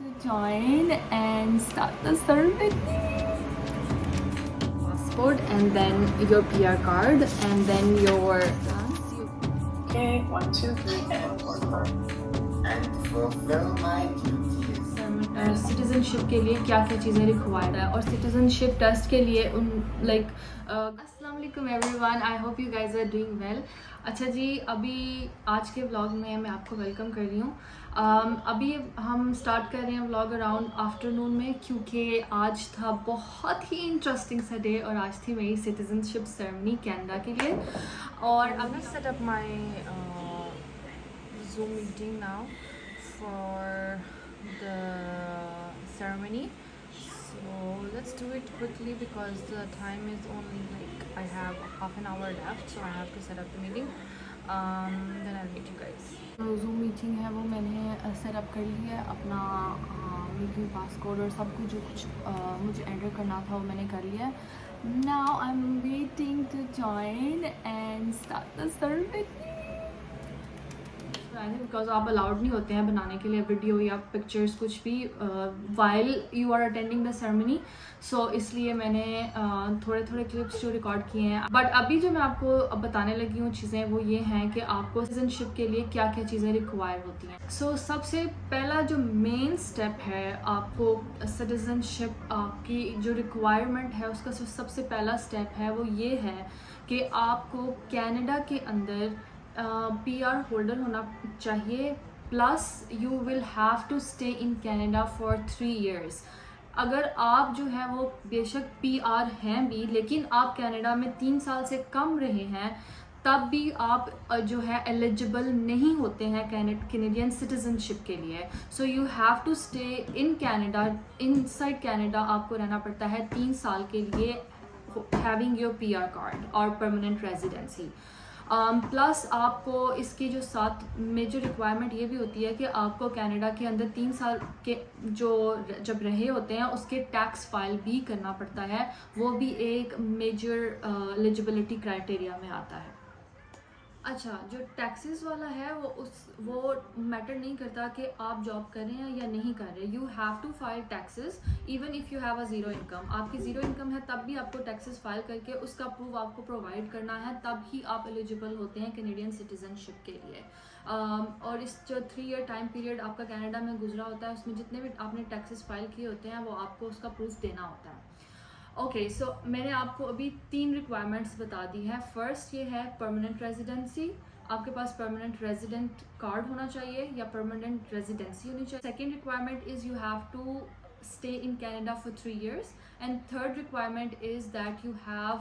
to join and start the ceremony. Passport and then your PR card and then your Okay, 1, 2, 3, and 4, 5. And fulfill my duties. Citizenship के लिए क्या क्या चीज़ें required है और citizenship test के लिए उन लाइक अस्सलाम वालेकुम everyone, I hope you guys are doing well. अच्छा जी, अभी आज के व्लॉग में मैं आपको वेलकम कर रही हूँ। अभी हम स्टार्ट कर रहे हैं व्लॉग अराउंड आफ्टरनून में, क्योंकि आज था बहुत ही इंटरेस्टिंग सा डे और आज थी मेरी सिटीजनशिप सेरेमनी कनाडा के लिए। और अब set up my Zoom meeting now for the ceremony. So let's do it quickly because the time is only like I have half an hour left, so I have to set up the meeting. Then I'll meet you guys. तो Zoom meeting है वो मैंने set up कर ली है, अपना meeting passcode और सब कुछ जो कुछ मुझे एंटर करना था वो मैंने कर लिया है. Now I'm waiting to join and start the ceremony. Because आप अलाउड नहीं होते हैं बनाने के लिए वीडियो या पिक्चर्स कुछ भी while you are attending the ceremony, so इसलिए मैंने थोड़े थोड़े क्लिप्स जो रिकॉर्ड किए हैं. बट अभी जो मैं आपको बताने लगी हूँ चीज़ें वो ये हैं कि आपको सिटीजनशिप के लिए क्या क्या चीज़ें रिक्वायर होती हैं. सो सबसे पहला जो मेन स्टेप है आपको सिटीजनशिप आपकी जो रिक्वायरमेंट है उसका सबसे पहला स्टेप है वो ये है कि आपको कनाडा के अंदर PR होल्डर होना चाहिए, plus you will have to stay in Canada for 3 years. अगर आप जो है वो बेशक PR हैं भी लेकिन आप कनाडा में 3 साल से कम रहे हैं तब भी आप जो है एलिजिबल नहीं होते हैं कैनेडियन सिटीजनशिप के लिए. So you have to stay in Canada, inside Canada आपको रहना पड़ता है 3 साल के लिए, हैविंग योर PR कार्ड और परमानेंट रेजिडेंसी. प्लस आपको इसकी जो साथ मेजर रिक्वायरमेंट ये भी होती है कि आपको कनाडा के अंदर 3 साल के जो जब रहे होते हैं उसके टैक्स फाइल भी करना पड़ता है, वो भी एक मेजर एलिजिबिलिटी क्राइटेरिया में आता है. अच्छा, जो टैक्सेस वाला है वो मैटर नहीं करता कि आप जॉब कर रहे हैं या नहीं कर रहे. You have to file taxes even if you have a zero income. आपकी ज़ीरो इनकम है तब भी आपको टैक्सेस फाइल करके उसका प्रूफ आपको प्रोवाइड करना है, तब ही आप एलिजिबल होते हैं कैनेडियन सिटीजनशिप के लिए. और इस जो 3 year टाइम पीरियड आपका कनाडा में गुजरा होता है उसमें जितने भी आपने टैक्सेस फाइल किए होते हैं वो आपको उसका प्रूफ देना होता है. ओके, सो मैंने आपको अभी 3 रिक्वायरमेंट्स बता दी है. फर्स्ट ये है परमानेंट रेजिडेंसी, आपके पास परमानेंट रेजिडेंट कार्ड होना चाहिए या परमानेंट रेजिडेंसी होनी चाहिए. Second requirement is you have to stay in Canada for 3 years, and third requirement is that you have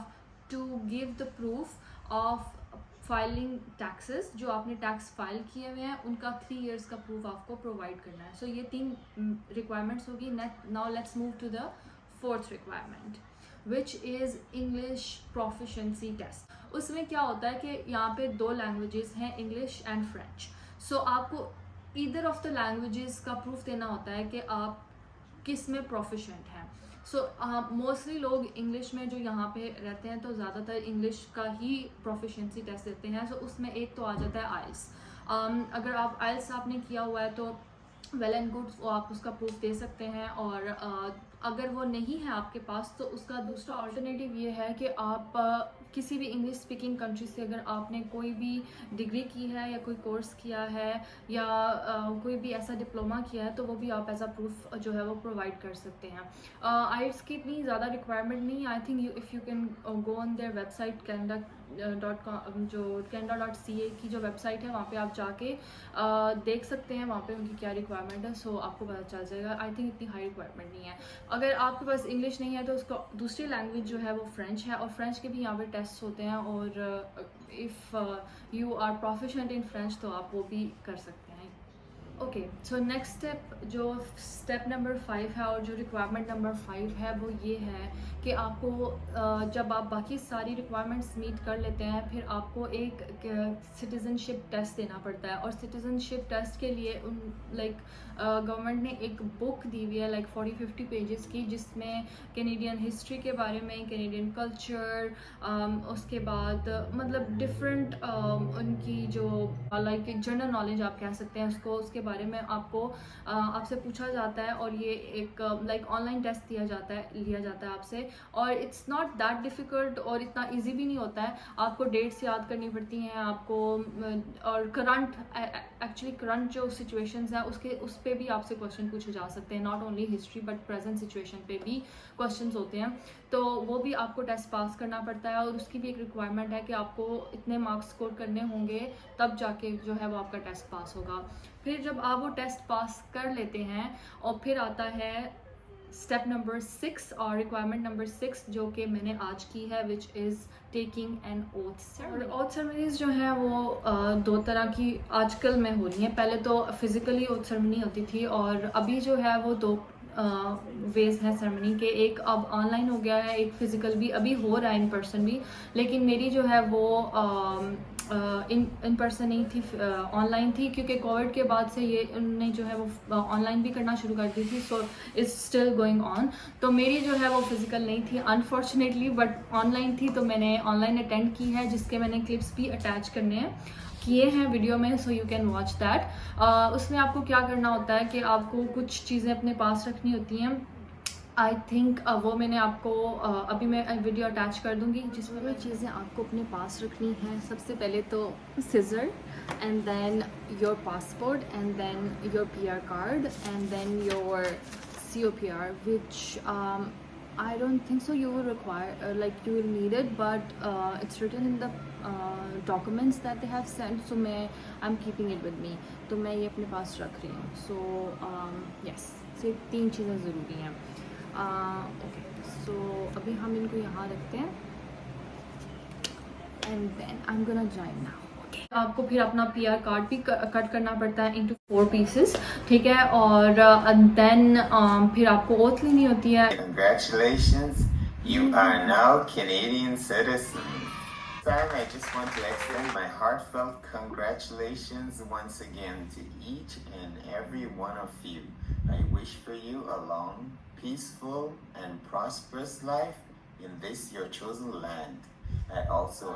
to give the proof of filing taxes. जो आपने tax file किए हुए हैं उनका 3 years का प्रूफ आपको प्रोवाइड करना है. सो ये 3 रिक्वायरमेंट्स होगी. Now let's move to the fourth requirement which is English proficiency test. उसमें क्या होता है कि यहाँ पे 2 लैंग्वेजेस हैं, इंग्लिश एंड फ्रेंच. सो आपको ईदर ऑफ द लैंग्वेजेस का प्रूफ देना होता है कि आप किस में प्रोफिशेंट हैं. सो मोस्टली लोग इंग्लिश में जो यहाँ पे रहते हैं तो ज़्यादातर इंग्लिश का ही प्रोफिशेंसी टेस्ट देते हैं. सो उसमें एक तो आ जाता है आइल्स. अगर आप आइल्स आपने किया हुआ है तो वेल एंड गुड, वो आप उसका प्रूफ दे सकते हैं. और अगर वो नहीं है आपके पास तो उसका दूसरा ऑल्टरनेटिव ये है कि आप किसी भी इंग्लिश स्पीकिंग कंट्री से अगर आपने कोई भी डिग्री की है या कोई कोर्स किया है या कोई भी ऐसा डिप्लोमा किया है तो वो भी आप एज अ प्रूफ जो है वो प्रोवाइड कर सकते हैं. आइट्स की इतनी ज़्यादा रिक्वायरमेंट नहीं. I think if you can go on their website canada.com, जो canada.ca की जो वेबसाइट है वहाँ पे आप जाके देख सकते हैं वहाँ पे उनकी क्या रिक्वायरमेंट है. सो आपको पता चल जाएगा. आई थिंक इतनी हाई रिक्वायरमेंट नहीं है. अगर आपके पास इंग्लिश नहीं है तो उसका दूसरी लैंग्वेज जो है वो फ्रेंच है और फ्रेंच के भी यहाँ पे टेस्ट होते हैं. और if you are proficient in French तो आप वो भी कर सकते हैं. ओके, सो नेक्स्ट स्टेप जो स्टेप नंबर 5 है और जो रिक्वायरमेंट नंबर 5 है वो ये है कि आपको जब आप बाकी सारी रिक्वायरमेंट्स मीट कर लेते हैं फिर आपको एक सिटीज़नशिप टेस्ट देना पड़ता है. और सिटीज़नशिप टेस्ट के लिए गवर्नमेंट ने एक बुक दी हुई है 40-50 पेजेस की, जिसमें कैनेडियन हिस्ट्री के बारे में, कैनेडियन कल्चर, उसके बाद मतलब डिफरेंट उनकी जो जनरल नॉलेज आप कह सकते हैं उसको, उसके बारे में आपसे पूछा जाता है, और ये एक लाइक ऑनलाइन टेस्ट लिया जाता है आपसे, और इट्स नॉट दैट डिफ़िकल्ट और इतना इजी भी नहीं होता है। आपको डेट्स याद करनी पड़ती हैं आपको, और करंट जो सिचुएशंस हैं उस पर भी आपसे क्वेश्चन पूछे जा सकते हैं, not only history but present situation पे भी क्वेश्चंस होते हैं। तो वो भी आपको टेस्ट पास करना पड़ता है, और उसकी भी एक रिक्वायरमेंट है कि आपको इतने मार्क्स स्कोर करने होंगे, तब जाके जो है वो आपका टेस्ट पास होगा। फिर जब आप वो टेस्ट पास कर लेते हैं, और फिर आता है स्टेप नंबर 6 और रिक्वायरमेंट नंबर 6 जो कि मैंने आज की है, which is taking an oath ceremony. Oath ceremonies जो है वो दो तरह की आजकल में हो रही हैं। पहले तो फिजिकली ओथ सेरेमनी होती थी, और अभी जो है वो दो वेज हैं सेरेमनी के। एक अब ऑनलाइन हो गया है, एक फिजिकल भी अभी हो रहा है, इन पर्सन भी। लेकिन मेरी जो है वो इन पर्सन नहीं थी, ऑनलाइन थी, क्योंकि कोविड के बाद से ये उन्होंने जो है वो ऑनलाइन भी करना शुरू कर दी थी। So it's still going on. तो मेरी जो है वो फिजिकल नहीं थी अनफॉर्चुनेटली, बट ऑनलाइन थी। तो मैंने ऑनलाइन अटेंड की है, जिसके मैंने क्लिप्स भी अटैच करने हैं किए हैं वीडियो में, so you can watch that. उसमें आपको क्या करना होता है कि आपको कुछ चीज़ें अपने पास रखनी होती हैं। आई थिंक वो मैंने आपको अभी मैं वीडियो अटैच कर दूंगी, जिसमें वो चीज़ें आपको अपने पास रखनी है। सबसे पहले तो scissor, and then your passport, and then your PR card, and then your COPR, which I don't think so you will require like you will need it, but it's written in the documents that they have sent, so I'm keeping it with me, तो मैं ये अपने पास रख रही हूँ। so yes, सिर्फ 3 चीज़ें ज़रूरी हैं। ओके, सो अभी हम इनको यहाँ रखते हैं, and then I am gonna join now. आपको फिर अपना PR कार्ड भी कट करना पड़ता है into 4 pieces, ठीक है। और देन फिर आपको ओथ लेनी होती है। Congratulations, you are now Canadian citizens. Time, I just want to extend my heartfelt congratulations once again to each and every one of you. I wish for you a long, peaceful, and prosperous life in this your chosen land. I also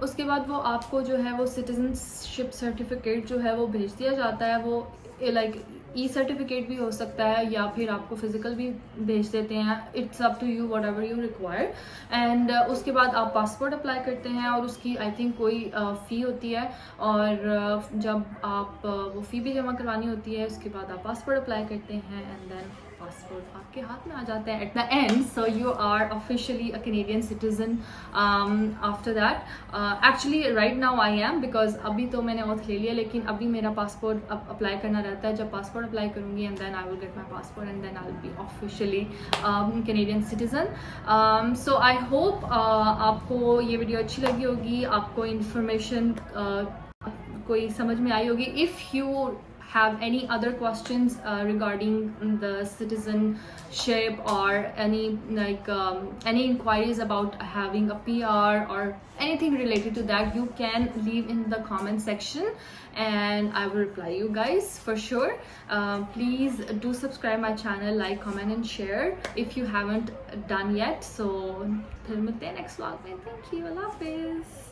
उसके बाद वो आपको जो है वो citizenship certificate जो है वो भेज दिया जाता है। वो लाइक E-सर्टिफिकेट भी हो सकता है, या फिर आपको फिजिकल भी भेज देते हैं। It's up to you, whatever you require. And उसके बाद आप पासपोर्ट अप्लाई करते हैं, और उसकी आई थिंक कोई फ़ी होती है, और जब आप वो फ़ी भी जमा करवानी होती है, उसके बाद आप पासपोर्ट अप्लाई करते हैं, एंड देन पासपोर्ट आपके हाथ में आ जाता है at the end. So you are officially a Canadian citizen after that. Actually right now I am, because अभी तो मैंने ऑथ ले लिया, लेकिन अभी मेरा पासपोर्ट अप्लाई करना रहता है। जब पासपोर्ट अप्लाई करूँगी, and then I will get my passport, and then I will be officially Canadian citizen. So I hope आपको ये वीडियो अच्छी लगी होगी, आपको इन्फॉर्मेशन कोई समझ में आई होगी। If you have any other questions regarding the citizenship, or any any inquiries about having a PR or anything related to that, you can leave in the comment section, and I will reply you guys for sure. Please do subscribe my channel, like, comment and share if you haven't done yet. So फिर मिलते हैं next vlog में। Thank you, Allah Hafiz.